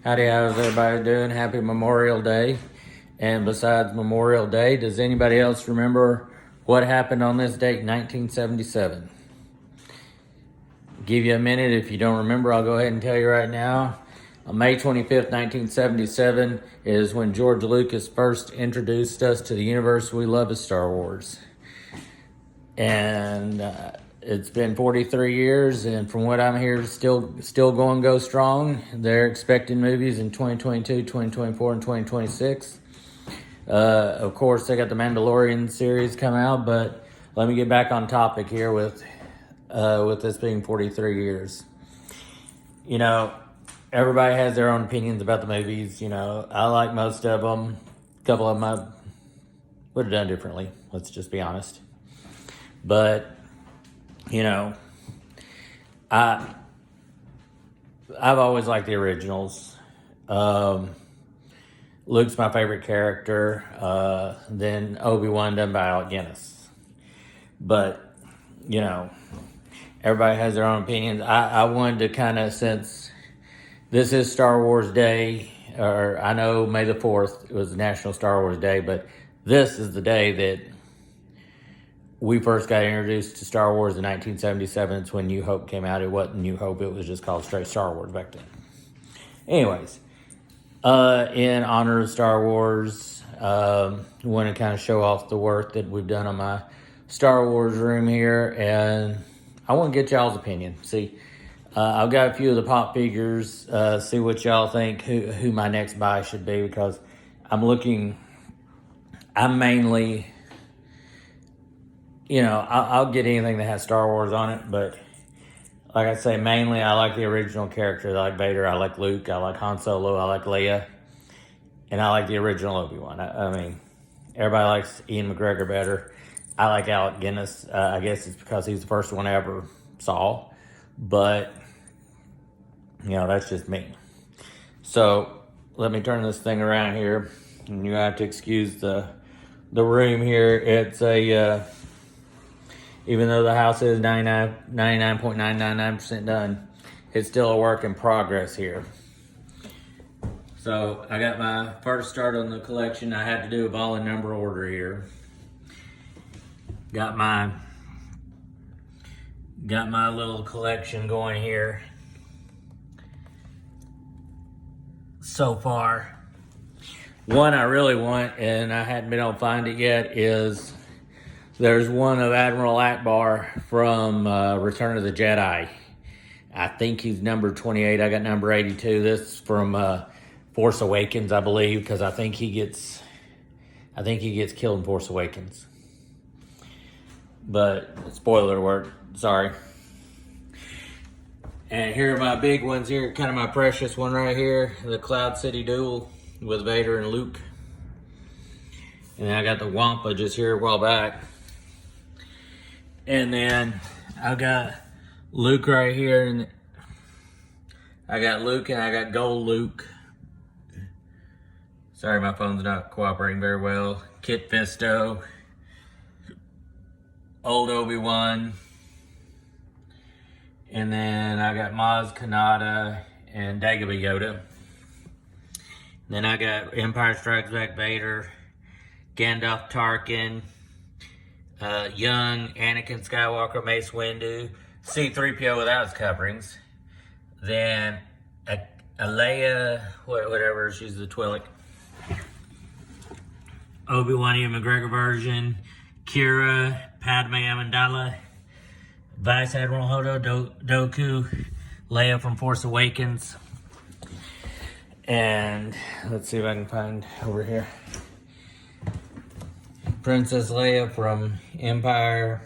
Howdy, how's everybody doing? Happy Memorial Day. And besides Memorial Day, does anybody else remember what happened on this date, 1977? Give you a minute. If you don't remember, I'll go ahead and tell you right now. On May 25th, 1977 is when George Lucas first introduced us to the universe we love as Star Wars. And it's been 43 years, and from what I'm hearing, still going go strong. They're expecting movies in 2022, 2024, and 2026. Of course, they got the Mandalorian series come out, but let me get back on topic here with this being 43 years. You know, everybody has their own opinions about the movies. You know, I like most of them. A couple of them I would have done differently. Let's just be honest. But you know, I've always liked the originals. Luke's my favorite character. Then Obi-Wan done by Alec Guinness. But, you know, everybody has their own opinions. I wanted to kind of, since this is Star Wars Day, or I know May the 4th was National Star Wars Day, but this is the day that we first got introduced to Star Wars in 1977. It's when New Hope came out. It wasn't New Hope. It was just called straight Star Wars back then. Anyways, in honor of Star Wars, want to kind of show off the work that we've done on my Star Wars room here. And I want to get y'all's opinion. See, I've got a few of the pop figures. See what y'all think who my next buy should be, because I'm mainly... You know, I'll get anything that has Star Wars on it, but like I say, mainly I like the original characters. I like Vader, I like Luke, I like Han Solo, I like Leia, and I like the original Obi-Wan. I mean, everybody likes Ian McGregor better. I like Alec Guinness. I guess it's because he's the first one I ever saw, but, you know, that's just me. So, let me turn this thing around here, and you have to excuse the room here. It's a... even though the house is 99.999% done, it's still a work in progress here. So I got my first start on the collection. I had to do a ball and number order here. Got my little collection going here so far. One I really want, and I hadn't been able to find it yet, is... there's one of Admiral Ackbar from Return of the Jedi. I think he's number 28. I got number 82. This is from Force Awakens, I believe, because I think he gets killed in Force Awakens. But spoiler alert, sorry. And here are my big ones here, kind of my precious one right here, the Cloud City Duel with Vader and Luke. And then I got the Wampa just here a while back. And then I got Luke right here, and I got Luke and I got Gold Luke. Sorry, my phone's not cooperating very well. Kit Fisto, Old Obi-Wan, and then I got Maz Kanata and Dagobah Yoda. Then I got Empire Strikes Back Vader, Gandalf Tarkin, young Anakin Skywalker, Mace Windu, C-3PO without his coverings, then a Leia, whatever, she's the Twi'lek, Obi-Wan Ian McGregor version, Kira, Padme Amidala, Vice Admiral Hodo, Dooku, Leia from Force Awakens, and let's see if I can find over here. Princess Leia from Empire,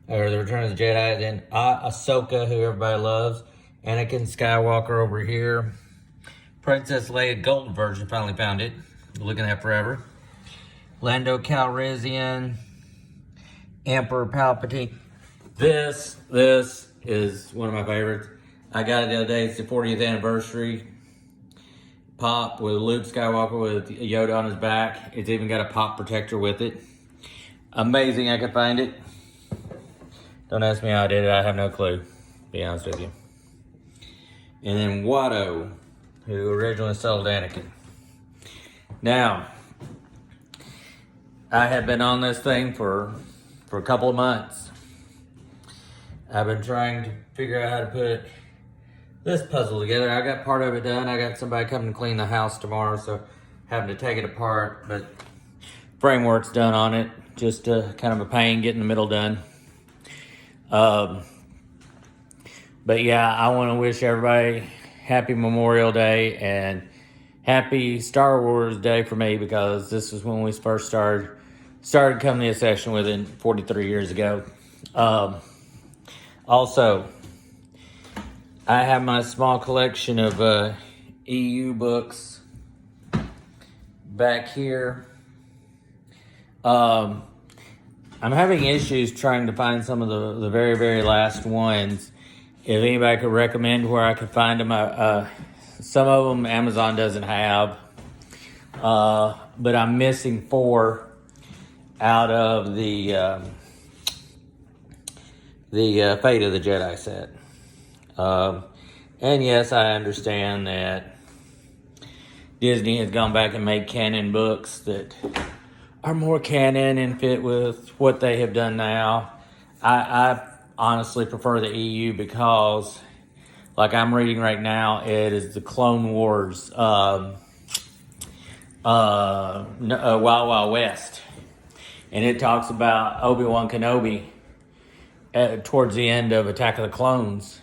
or The Return of the Jedi, then Ahsoka, who everybody loves, Anakin Skywalker over here, Princess Leia Gold version, finally found it, looking at forever, Lando Calrissian, Emperor Palpatine. This is one of my favorites. I got it the other day. It's the 40th anniversary pop with Luke Skywalker with Yoda on his back. It's even got a pop protector with it. Amazing I could find it. Don't ask me how I did it. I have no clue, to be honest with you. And then Watto, who originally sold Anakin. Now, I have been on this thing for a couple of months. I've been trying to figure out how to put this puzzle together. I got part of it done. I got somebody coming to clean the house tomorrow, so having to take it apart, but framework's done on it. Just kind of a pain getting the middle done. But yeah, I want to wish everybody happy Memorial Day and happy Star Wars Day for me, because this is when we first started coming to a session with it 43 years ago. Also, I have my small collection of EU books back here. I'm having issues trying to find some of the very, very last ones. If anybody could recommend where I could find them, some of them Amazon doesn't have, but I'm missing 4 out of the Fate of the Jedi set. And yes, I understand that Disney has gone back and made canon books that are more canon and fit with what they have done now. I honestly prefer the EU because, like I'm reading right now, it is the Clone Wars Wild Wild West. And it talks about Obi-Wan Kenobi towards the end of Attack of the Clones.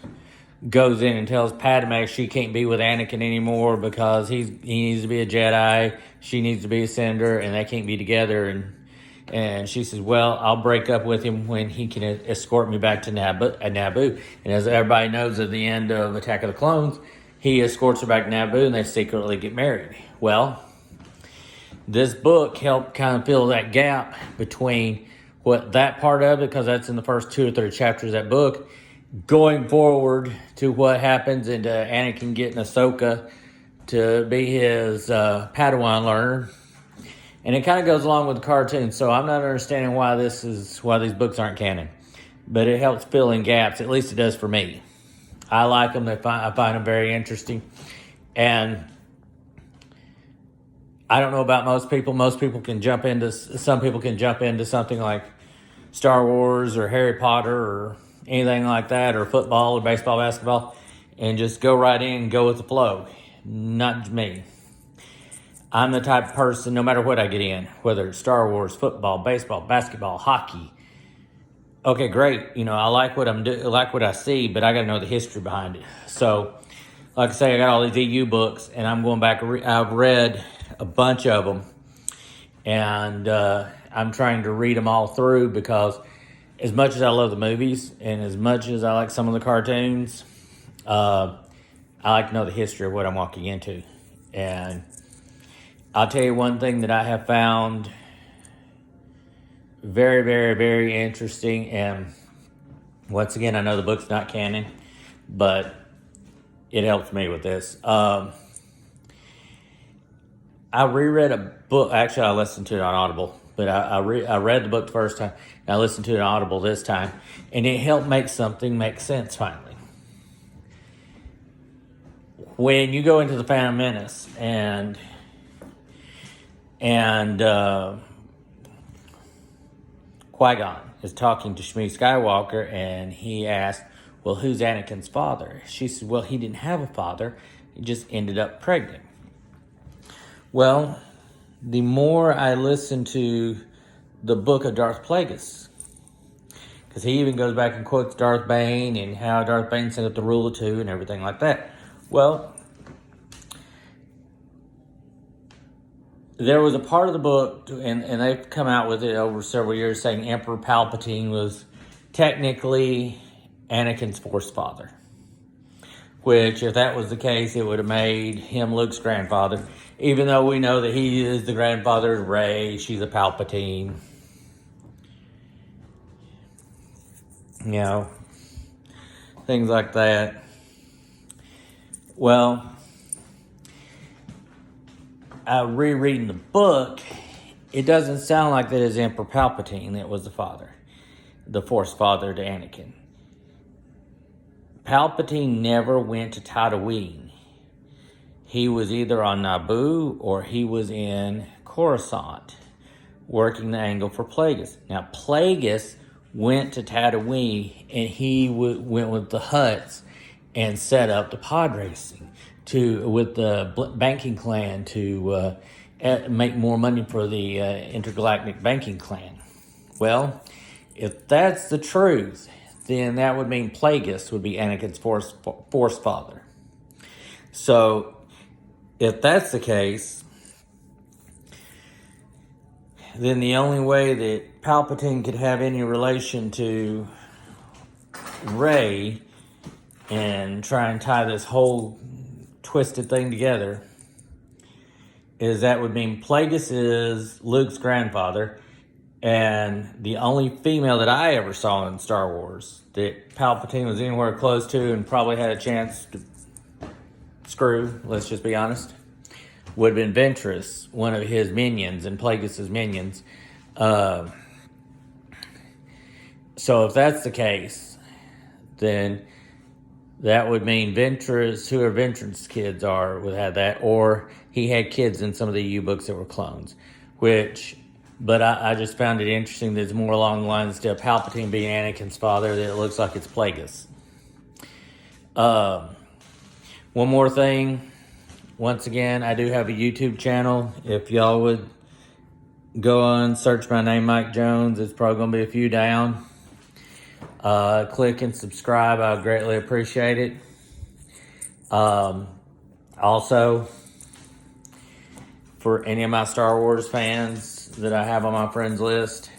Goes in and tells Padme she can't be with Anakin anymore because he needs to be a Jedi, she needs to be a Senator, and they can't be together. And she says, well, I'll break up with him when he can escort me back to Naboo. And as everybody knows, at the end of Attack of the Clones, he escorts her back to Naboo and they secretly get married. Well, this book helped kind of fill that gap between what that part of it, because that's in the first 2 or 3 chapters of that book, going forward to what happens into Anakin getting Ahsoka to be his Padawan learner. And it kind of goes along with the cartoon, so I'm not understanding why these books aren't canon. But it helps fill in gaps, at least it does for me. I like them, I find them very interesting. And I don't know about most people. Most people some people can jump into something like Star Wars or Harry Potter or anything like that, or football or baseball, basketball, and just go right in and go with the flow. Not me. I'm the type of person, no matter what I get in, whether it's Star Wars, football, baseball, basketball, hockey. Okay, great. I like what I see, but I got to know the history behind it. So, like I say, I got all these EU books, and I'm going back. I've read a bunch of them, and I'm trying to read them all through, because as much as I love the movies and as much as I like some of the cartoons, I like to know the history of what I'm walking into. And I'll tell you one thing that I have found very, very, very interesting. And once again, I know the book's not canon, but it helps me with this. I reread a book. Actually, I listened to it on Audible. But I read the book the first time, and I listened to it on Audible this time, and it helped make something make sense finally. When you go into the Phantom Menace and Qui-Gon is talking to Shmi Skywalker, and he asked, well, who's Anakin's father? She said, well, he didn't have a father. He just ended up pregnant. Well, the more I listen to the book of Darth Plagueis, because he even goes back and quotes Darth Bane and how Darth Bane set up the rule of 2 and everything like that. Well, there was a part of the book, and they've come out with it over several years, saying Emperor Palpatine was technically Anakin's Force father. Which, if that was the case, it would have made him Luke's grandfather. Even though we know that he is the grandfather of Rey, she's a Palpatine. Things like that. Well, rereading the book, it doesn't sound like that it's Emperor Palpatine that was the father, the Force father to Anakin. Palpatine never went to Tatooine. he was either on Naboo or he was in Coruscant, working the angle for Plagueis. Now, Plagueis went to Tatooine, and he went with the Hutts and set up the pod racing with the banking clan to make more money for the intergalactic banking clan. Well, if that's the truth, then that would mean Plagueis would be Anakin's force father. So, if that's the case, then the only way that Palpatine could have any relation to Rey and try and tie this whole twisted thing together is that would mean Plagueis is Luke's grandfather, and the only female that I ever saw in Star Wars that Palpatine was anywhere close to and probably had a chance to screw, let's just be honest, would have been Ventress, one of his minions and Plagueis' minions. So if that's the case, then that would mean Ventress, whoever Ventress kids are, would have that, or he had kids in some of the U-books that were clones, but I just found it interesting that it's more along the lines of Palpatine being Anakin's father, that it looks like it's Plagueis. One more thing. Once again, I do have a YouTube channel. If y'all would go on, search my name, Mike Jones. It's probably going to be a few down. Click and subscribe. I would greatly appreciate it. Also, for any of my Star Wars fans that I have on my friends list,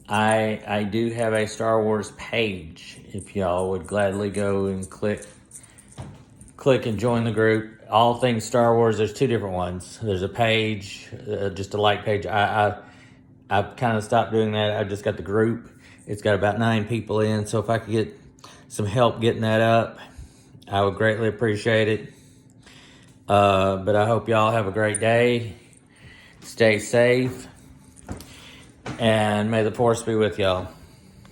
I do have a Star Wars page. If y'all would gladly go and click and join the group. All things Star Wars. There's two different ones. There's a page, just a like page. I've kind of stopped doing that. I've just got the group. It's got about 9 people in. So if I could get some help getting that up, I would greatly appreciate it. But I hope y'all have a great day. Stay safe. And may the Force be with y'all.